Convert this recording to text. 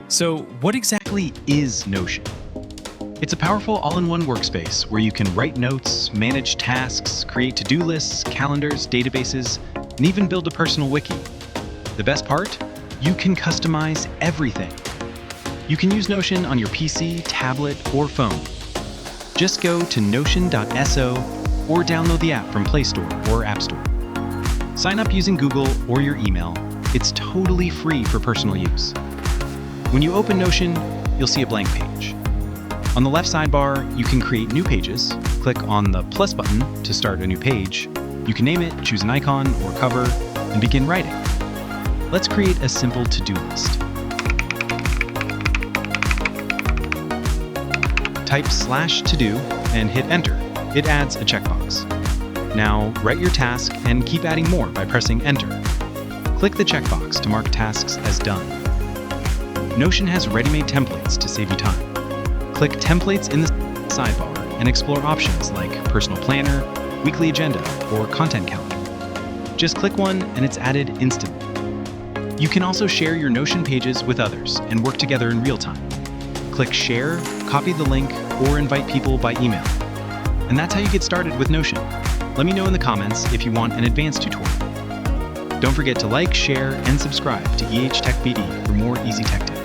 So, what exactly is Notion? It's a powerful all-in-one workspace where you can write notes, manage tasks, create to-do lists, calendars, databases, and even build a personal wiki. The best part? You can customize everything. You can use Notion on your PC, tablet, or phone. Just go to notion.so or download the app from Play Store or App Store. Sign up using Google or your email. It's totally free for personal use. When you open Notion, you'll see a blank page. On the left sidebar, you can create new pages. Click on the plus button to start a new page. You can name it, choose an icon or cover, and begin writing. Let's create a simple to-do list. Type /to-do and hit enter. It adds a checkbox. Now, write your task and keep adding more by pressing enter. Click the checkbox to mark tasks as done. Notion has ready-made templates to save you time. Click Templates in the sidebar and explore options like Personal Planner, Weekly Agenda, or Content Calendar. Just click one and it's added instantly. You can also share your Notion pages with others and work together in real time. Click Share, copy the link, or invite people by email. And that's how you get started with Notion. Let me know in the comments if you want an advanced tutorial. Don't forget to like, share, and subscribe to Tech BD for more easy tech tips.